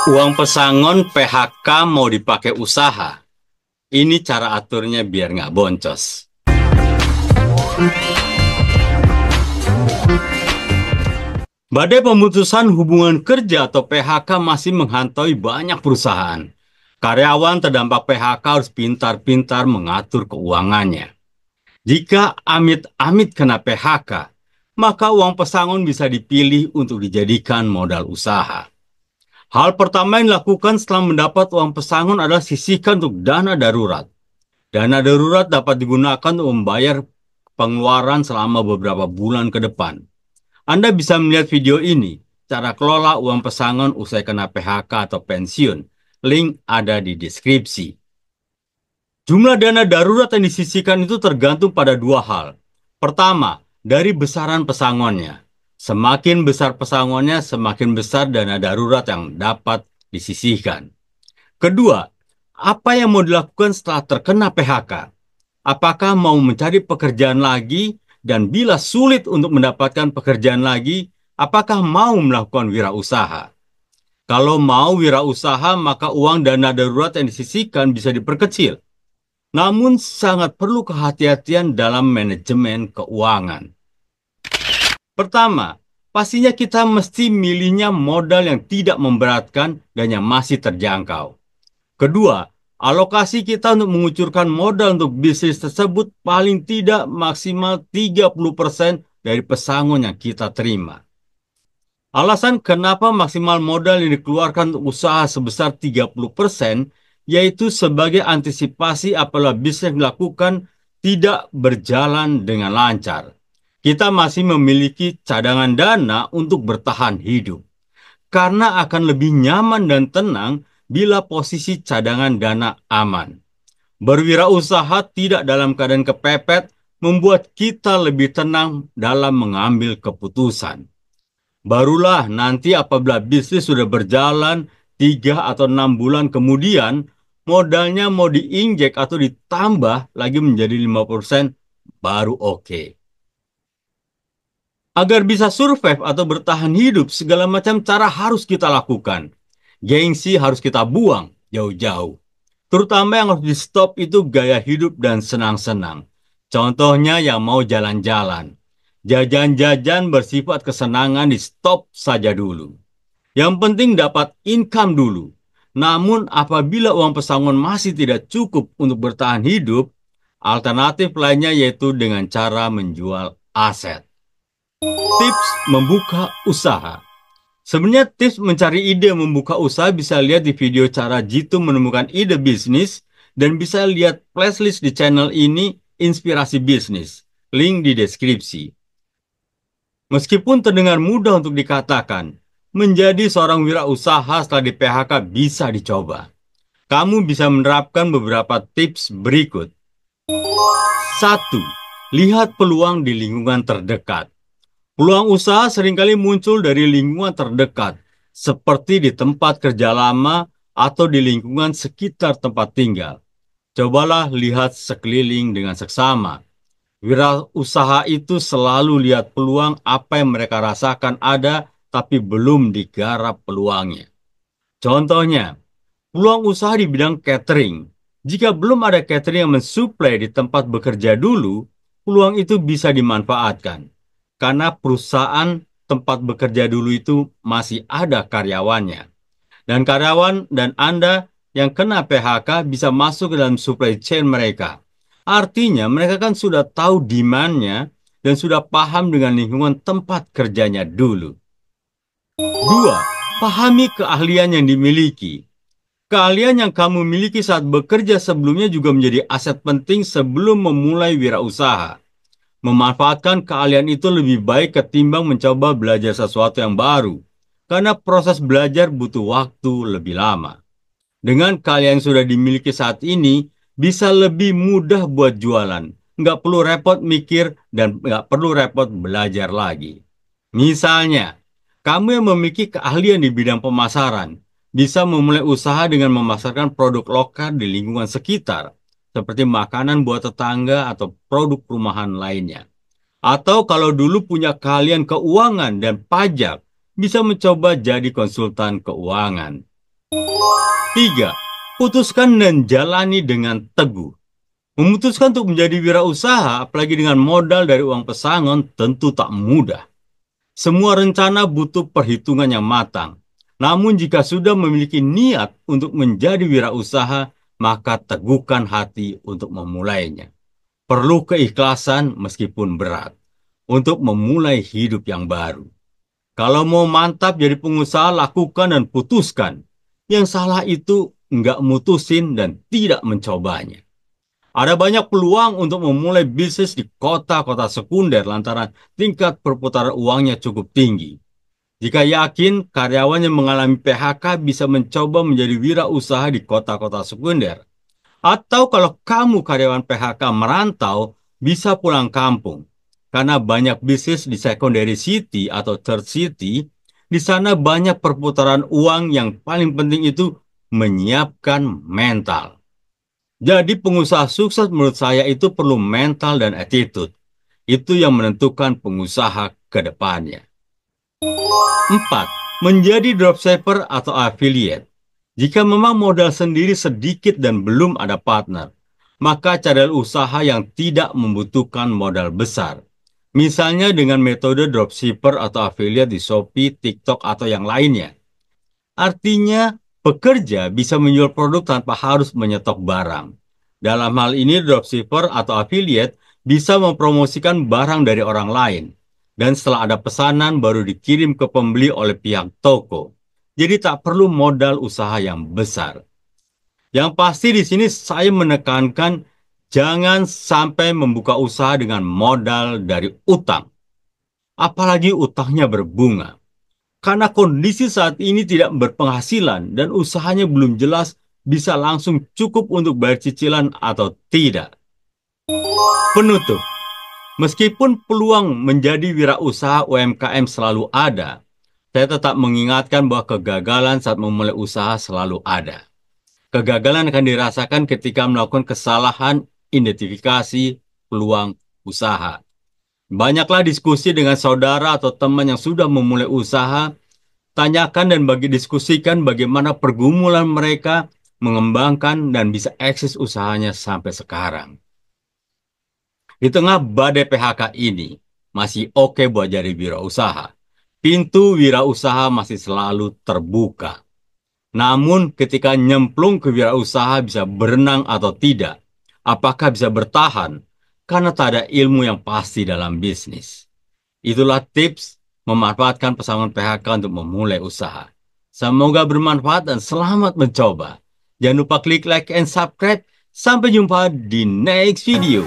Uang pesangon PHK mau dipakai usaha. Ini cara aturnya biar nggak boncos. Badai pemutusan hubungan kerja atau PHK masih menghantui banyak perusahaan. Karyawan terdampak PHK harus pintar-pintar mengatur keuangannya. Jika amit-amit kena PHK, maka uang pesangon bisa dipilih untuk dijadikan modal usaha. Hal pertama yang dilakukan setelah mendapat uang pesangon adalah sisihkan untuk dana darurat. Dana darurat dapat digunakan untuk membayar pengeluaran selama beberapa bulan ke depan. Anda bisa melihat video ini, cara kelola uang pesangon usai kena PHK atau pensiun. Link ada di deskripsi. Jumlah dana darurat yang disisihkan itu tergantung pada dua hal. Pertama, dari besaran pesangonnya. Semakin besar pesangonnya, semakin besar dana darurat yang dapat disisihkan. Kedua, apa yang mau dilakukan setelah terkena PHK? Apakah mau mencari pekerjaan lagi? Dan bila sulit untuk mendapatkan pekerjaan lagi, apakah mau melakukan wirausaha? Kalau mau wirausaha, maka uang dana darurat yang disisihkan bisa diperkecil. Namun sangat perlu kehati-hatian dalam manajemen keuangan. Pertama, pastinya kita mesti milihnya modal yang tidak memberatkan dan yang masih terjangkau. Kedua, alokasi kita untuk mengucurkan modal untuk bisnis tersebut paling tidak maksimal 30% dari pesangon yang kita terima. Alasan kenapa maksimal modal yang dikeluarkan untuk usaha sebesar 30% yaitu sebagai antisipasi apabila bisnis yang dilakukan tidak berjalan dengan lancar. Kita masih memiliki cadangan dana untuk bertahan hidup. Karena akan lebih nyaman dan tenang bila posisi cadangan dana aman. Berwirausaha tidak dalam keadaan kepepet membuat kita lebih tenang dalam mengambil keputusan. Barulah nanti apabila bisnis sudah berjalan 3 atau 6 bulan kemudian, modalnya mau diinjek atau ditambah lagi menjadi 5%, baru oke. Agar bisa survive atau bertahan hidup, segala macam cara harus kita lakukan. Gengsi harus kita buang jauh-jauh. Terutama yang harus di-stop itu gaya hidup dan senang-senang. Contohnya yang mau jalan-jalan. Jajan-jajan bersifat kesenangan di-stop saja dulu. Yang penting dapat income dulu. Namun apabila uang pesangon masih tidak cukup untuk bertahan hidup, alternatif lainnya yaitu dengan cara menjual aset. Tips membuka usaha. Sebenarnya tips mencari ide membuka usaha bisa lihat di video cara Jitu menemukan ide bisnis dan bisa lihat playlist di channel ini Inspirasi Bisnis. Link di deskripsi. Meskipun terdengar mudah untuk dikatakan, menjadi seorang wirausaha setelah di PHK bisa dicoba. Kamu bisa menerapkan beberapa tips berikut. 1. Lihat peluang di lingkungan terdekat. Peluang usaha seringkali muncul dari lingkungan terdekat, seperti di tempat kerja lama atau di lingkungan sekitar tempat tinggal. Cobalah lihat sekeliling dengan seksama. Wirausaha itu selalu lihat peluang apa yang mereka rasakan ada, tapi belum digarap peluangnya. Contohnya, peluang usaha di bidang catering. Jika belum ada catering yang mensuplai di tempat bekerja dulu, peluang itu bisa dimanfaatkan. Karena perusahaan tempat bekerja dulu itu masih ada karyawannya. Dan karyawan dan Anda yang kena PHK bisa masuk ke dalam supply chain mereka. Artinya mereka kan sudah tahu demand-nya dan sudah paham dengan lingkungan tempat kerjanya dulu. 2. Pahami keahlian yang dimiliki. Keahlian yang kamu miliki saat bekerja sebelumnya juga menjadi aset penting sebelum memulai wirausaha. Memanfaatkan keahlian itu lebih baik ketimbang mencoba belajar sesuatu yang baru, karena proses belajar butuh waktu lebih lama. Dengan keahlian yang sudah dimiliki saat ini, bisa lebih mudah buat jualan. Nggak perlu repot mikir dan nggak perlu repot belajar lagi. Misalnya, kamu yang memiliki keahlian di bidang pemasaran, bisa memulai usaha dengan memasarkan produk lokal di lingkungan sekitar, seperti makanan buat tetangga atau produk rumahan lainnya. Atau kalau dulu punya keahlian keuangan dan pajak, bisa mencoba jadi konsultan keuangan. 3. Putuskan dan jalani dengan teguh. Memutuskan untuk menjadi wirausaha, apalagi dengan modal dari uang pesangon, tentu tak mudah. Semua rencana butuh perhitungan yang matang. Namun jika sudah memiliki niat untuk menjadi wirausaha, maka teguhkan hati untuk memulainya. Perlu keikhlasan meskipun berat untuk memulai hidup yang baru. Kalau mau mantap jadi pengusaha, lakukan dan putuskan. Yang salah itu nggak mutusin dan tidak mencobanya. Ada banyak peluang untuk memulai bisnis di kota-kota sekunder lantaran tingkat perputaran uangnya cukup tinggi. Jika yakin karyawan yang mengalami PHK bisa mencoba menjadi wirausaha di kota-kota sekunder. Atau kalau kamu karyawan PHK merantau, bisa pulang kampung. Karena banyak bisnis di secondary city atau third city, di sana banyak perputaran uang, yang paling penting itu menyiapkan mental. Jadi pengusaha sukses menurut saya itu perlu mental dan attitude. Itu yang menentukan pengusaha ke depannya. 4. Menjadi dropshipper atau affiliate. Jika memang modal sendiri sedikit dan belum ada partner, maka carilah usaha yang tidak membutuhkan modal besar. Misalnya dengan metode dropshipper atau affiliate di Shopee, TikTok, atau yang lainnya. Artinya, pekerja bisa menjual produk tanpa harus menyetok barang. Dalam hal ini, dropshipper atau affiliate bisa mempromosikan barang dari orang lain. Dan setelah ada pesanan, baru dikirim ke pembeli oleh pihak toko. Jadi tak perlu modal usaha yang besar. Yang pasti di sini saya menekankan jangan sampai membuka usaha dengan modal dari utang. Apalagi utangnya berbunga. Karena kondisi saat ini tidak berpenghasilan dan usahanya belum jelas bisa langsung cukup untuk bayar cicilan atau tidak. Penutup, meskipun peluang menjadi wirausaha UMKM selalu ada, saya tetap mengingatkan bahwa kegagalan saat memulai usaha selalu ada. Kegagalan akan dirasakan ketika melakukan kesalahan identifikasi peluang usaha. Banyaklah diskusi dengan saudara atau teman yang sudah memulai usaha. Tanyakan dan diskusikan bagaimana pergumulan mereka mengembangkan dan bisa eksis usahanya sampai sekarang. Di tengah badai PHK ini, masih oke buat jadi wirausaha. Pintu wirausaha masih selalu terbuka. Namun ketika nyemplung ke wirausaha, bisa berenang atau tidak? Apakah bisa bertahan? Karena tak ada ilmu yang pasti dalam bisnis. Itulah tips memanfaatkan pesangon PHK untuk memulai usaha. Semoga bermanfaat dan selamat mencoba. Jangan lupa klik like and subscribe. Sampai jumpa di next video.